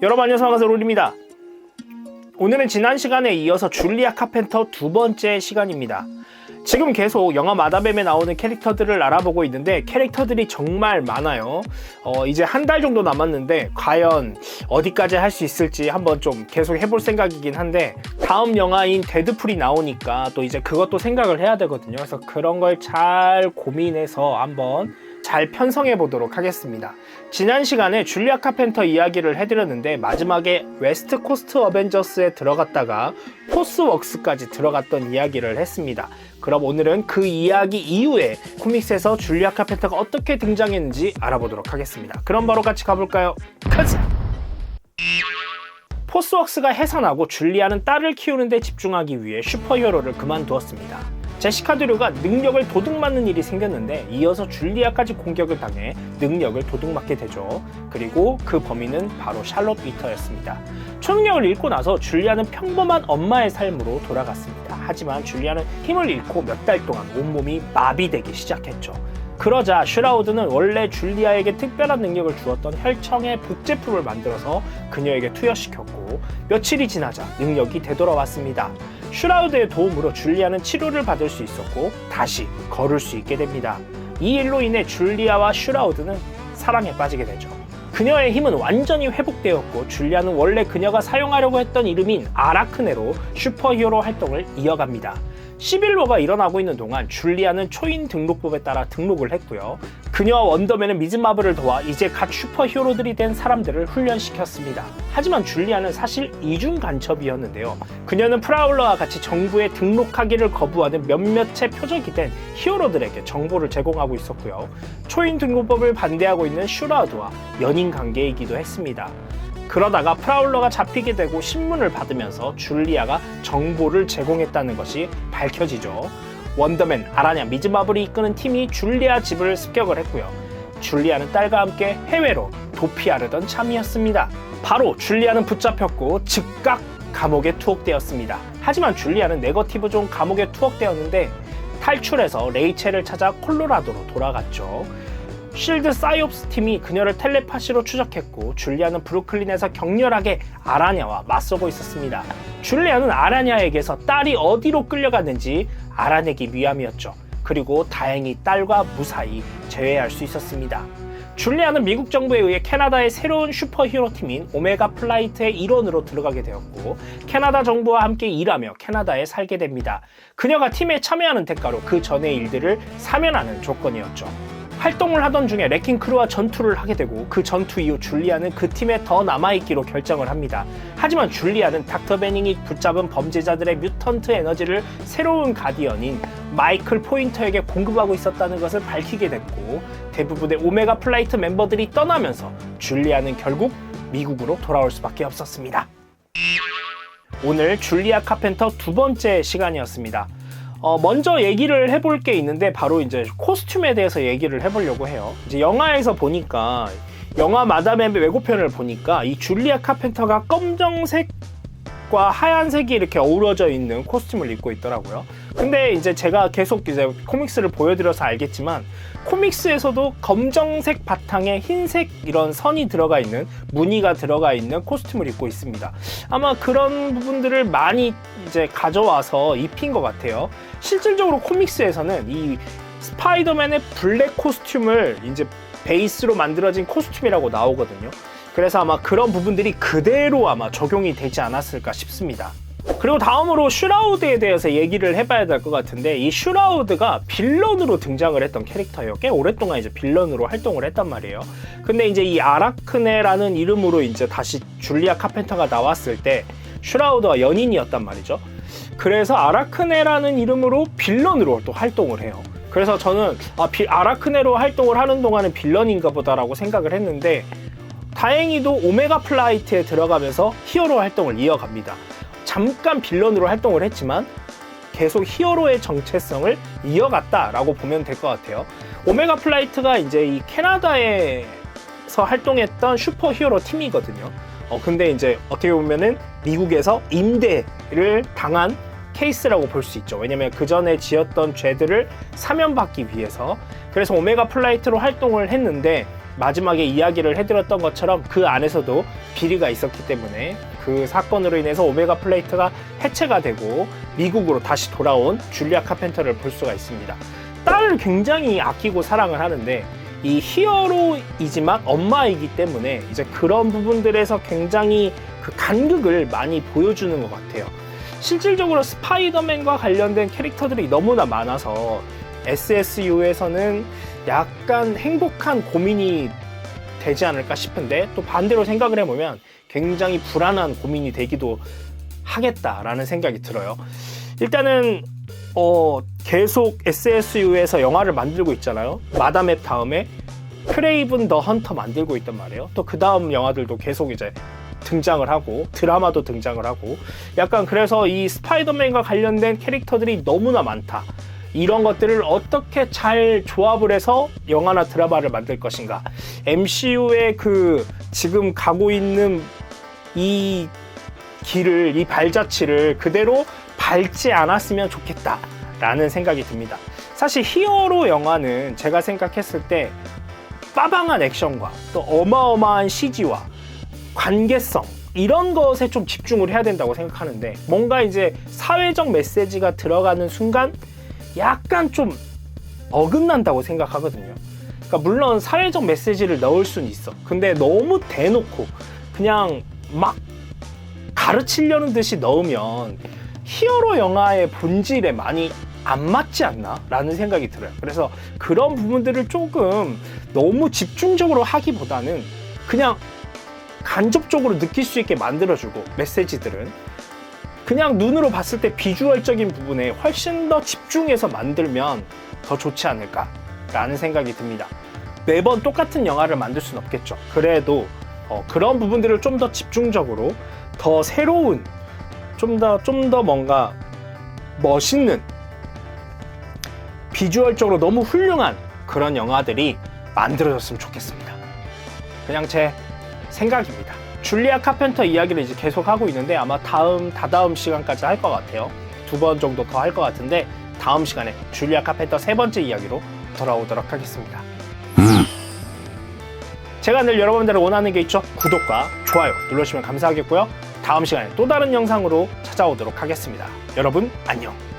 여러분 안녕하세요, 반갑습니다. 롤입니다. 오늘은 지난 시간에 이어서 줄리아 카펜터 두 번째 시간입니다. 지금 계속 영화 마다뱀에 나오는 캐릭터들을 알아보고 있는데 캐릭터들이 정말 많아요. 이제 한 달 정도 남았는데 과연 어디까지 할 수 있을지 한번 좀 계속 해볼 생각이긴 한데, 다음 영화인 데드풀이 나오니까 또 이제 그것도 생각을 해야 되거든요. 그래서 그런 걸 잘 고민해서 한번 잘 편성해 보도록 하겠습니다. 지난 시간에 줄리아 카펜터 이야기를 해드렸는데 마지막에 웨스트 코스트 어벤져스에 들어갔다가 포스웍스까지 들어갔던 이야기를 했습니다. 그럼 오늘은 그 이야기 이후에 코믹스에서 줄리아 카펜터가 어떻게 등장했는지 알아보도록 하겠습니다. 그럼 바로 같이 가볼까요? 가자! 포스웍스가 해산하고 줄리아는 딸을 키우는 데 집중하기 위해 슈퍼히어로를 그만두었습니다. 제시카 드류가 능력을 도둑맞는 일이 생겼는데 이어서 줄리아까지 공격을 당해 능력을 도둑맞게 되죠. 그리고 그 범인은 바로 샬롯 위터였습니다. 초능력을 잃고 나서 줄리아는 평범한 엄마의 삶으로 돌아갔습니다. 하지만 줄리아는 힘을 잃고 몇 달 동안 온몸이 마비되기 시작했죠. 그러자 슈라우드는 원래 줄리아에게 특별한 능력을 주었던 혈청의 복제품을 만들어서 그녀에게 투여시켰고, 며칠이 지나자 능력이 되돌아왔습니다. 슈라우드의 도움으로 줄리아는 치료를 받을 수 있었고 다시 걸을 수 있게 됩니다. 이 일로 인해 줄리아와 슈라우드는 사랑에 빠지게 되죠. 그녀의 힘은 완전히 회복되었고 줄리아는 원래 그녀가 사용하려고 했던 이름인 아라크네로 슈퍼히어로 활동을 이어갑니다. 시빌워가 일어나고 있는 동안 줄리아는 초인 등록법에 따라 등록을 했고요. 그녀와 원더맨은 미즈 마블을 도와 이제 갓 슈퍼히어로들이 된 사람들을 훈련시켰습니다. 하지만 줄리아는 사실 이중 간첩이었는데요. 그녀는 프라울러와 같이 정부에 등록하기를 거부하는 몇몇의 표적이 된 히어로들에게 정보를 제공하고 있었고요. 초인 등록법을 반대하고 있는 슈라우드와 연인 관계이기도 했습니다. 그러다가 프라울러가 잡히게 되고 신문을 받으면서 줄리아가 정보를 제공했다는 것이 밝혀지죠. 원더맨, 아라냐, 미즈 마블이 이끄는 팀이 줄리아 집을 습격을 했고요. 줄리아는 딸과 함께 해외로 도피하려던 참이었습니다. 바로 줄리아는 붙잡혔고 즉각 감옥에 투옥되었습니다. 하지만 줄리아는 네거티브 존 감옥에 투옥되었는데 탈출해서 레이첼을 찾아 콜로라도로 돌아갔죠. 실드 사이옵스 팀이 그녀를 텔레파시로 추적했고 줄리아는 브루클린에서 격렬하게 아라냐와 맞서고 있었습니다. 줄리아는 아라냐에게서 딸이 어디로 끌려갔는지 알아내기 위함이었죠. 그리고 다행히 딸과 무사히 제외할 수 있었습니다. 줄리아는 미국 정부에 의해 캐나다의 새로운 슈퍼히어로 팀인 오메가 플라이트의 일원으로 들어가게 되었고 캐나다 정부와 함께 일하며 캐나다에 살게 됩니다. 그녀가 팀에 참여하는 대가로 그 전의 일들을 사면하는 조건이었죠. 활동을 하던 중에 레킹 크루와 전투를 하게 되고 그 전투 이후 줄리아는 그 팀에 더 남아있기로 결정을 합니다. 하지만 줄리아는 닥터 베닝이 붙잡은 범죄자들의 뮤턴트 에너지를 새로운 가디언인 마이클 포인터에게 공급하고 있었다는 것을 밝히게 됐고 대부분의 오메가 플라이트 멤버들이 떠나면서 줄리아는 결국 미국으로 돌아올 수밖에 없었습니다. 오늘 줄리아 카펜터 두 번째 시간이었습니다. 먼저 얘기를 해볼 게 있는데 바로 이제 코스튬에 대해서 얘기를 해보려고 해요. 이제 영화에서 보니까 영화 마다뱀의 예고편을 보니까 이 줄리아 카펜터가 검정색과 하얀색이 이렇게 어우러져 있는 코스튬을 입고 있더라고요. 근데 이제 제가 계속 이제 코믹스를 보여드려서 알겠지만 코믹스에서도 검정색 바탕에 흰색 이런 선이 들어가 있는 무늬가 들어가 있는 코스튬을 입고 있습니다. 아마 그런 부분들을 많이 이제 가져와서 입힌 것 같아요. 실질적으로 코믹스에서는 이 스파이더맨의 블랙 코스튬을 이제 베이스로 만들어진 코스튬이라고 나오거든요. 그래서 아마 그런 부분들이 그대로 아마 적용이 되지 않았을까 싶습니다. 그리고 다음으로 슈라우드에 대해서 얘기를 해봐야 될 것 같은데 이 슈라우드가 빌런으로 등장을 했던 캐릭터예요. 꽤 오랫동안 이제 빌런으로 활동을 했단 말이에요. 근데 이제 이 아라크네라는 이름으로 이제 다시 줄리아 카펜터가 나왔을 때 슈라우드와 연인이었단 말이죠. 그래서 아라크네라는 이름으로 빌런으로 또 활동을 해요. 그래서 저는 아라크네로 활동을 하는 동안은 빌런인가 보다라고 생각을 했는데 다행히도 오메가 플라이트에 들어가면서 히어로 활동을 이어갑니다. 잠깐 빌런으로 활동을 했지만 계속 히어로의 정체성을 이어갔다라고 보면 될 것 같아요. 오메가 플라이트가 이제 이 캐나다에서 활동했던 슈퍼히어로 팀이거든요. 근데 이제 어떻게 보면은 미국에서 임대를 당한 케이스라고 볼 수 있죠. 왜냐면 그 전에 지었던 죄들을 사면받기 위해서. 그래서 오메가 플라이트로 활동을 했는데 마지막에 이야기를 해드렸던 것처럼 그 안에서도 비리가 있었기 때문에 그 사건으로 인해서 오메가 플레이트가 해체가 되고 미국으로 다시 돌아온 줄리아 카펜터를 볼 수가 있습니다. 딸을 굉장히 아끼고 사랑을 하는데 이 히어로이지만 엄마이기 때문에 이제 그런 부분들에서 굉장히 그 간극을 많이 보여주는 것 같아요. 실질적으로 스파이더맨과 관련된 캐릭터들이 너무나 많아서 SSU에서는 약간 행복한 고민이 되지 않을까 싶은데 또 반대로 생각을 해보면 굉장히 불안한 고민이 되기도 하겠다라는 생각이 들어요. 일단은 계속 SSU에서 영화를 만들고 있잖아요. 마담 앱 다음에 크레이븐 더 헌터 만들고 있단 말이에요. 또 그 다음 영화들도 계속 이제 등장을 하고 드라마도 등장을 하고 약간 그래서 이 스파이더맨과 관련된 캐릭터들이 너무나 많다. 이런 것들을 어떻게 잘 조합을 해서 영화나 드라마를 만들 것인가. MCU의 그 지금 가고 있는 이 길을, 이 발자취를 그대로 밟지 않았으면 좋겠다라는 생각이 듭니다. 사실 히어로 영화는 제가 생각했을 때 빠방한 액션과 또 어마어마한 CG와 관계성 이런 것에 좀 집중을 해야 된다고 생각하는데 뭔가 이제 사회적 메시지가 들어가는 순간 약간 좀 어긋난다고 생각하거든요. 그러니까 물론 사회적 메시지를 넣을 수는 있어. 근데 너무 대놓고 그냥 막 가르치려는 듯이 넣으면 히어로 영화의 본질에 많이 안 맞지 않나? 라는 생각이 들어요. 그래서 그런 부분들을 조금 너무 집중적으로 하기보다는 그냥 간접적으로 느낄 수 있게 만들어주고 메시지들은 그냥 눈으로 봤을 때 비주얼적인 부분에 훨씬 더 집중해서 만들면 더 좋지 않을까라는 생각이 듭니다. 매번 똑같은 영화를 만들 수는 없겠죠. 그래도 그런 부분들을 좀 더 집중적으로 더 새로운 좀 더 뭔가 멋있는 비주얼적으로 너무 훌륭한 그런 영화들이 만들어졌으면 좋겠습니다. 그냥 제 생각입니다. 줄리아 카펜터 이야기를 이제 계속 하고 있는데 아마 다다음 시간까지 할 것 같아요. 2번 정도 더 할 것 같은데 다음 시간에 줄리아 카펜터 3번째 이야기로 돌아오도록 하겠습니다. 제가 늘 여러분들을 원하는 게 있죠. 구독과 좋아요 눌러주시면 감사하겠고요. 다음 시간에 또 다른 영상으로 찾아오도록 하겠습니다. 여러분 안녕.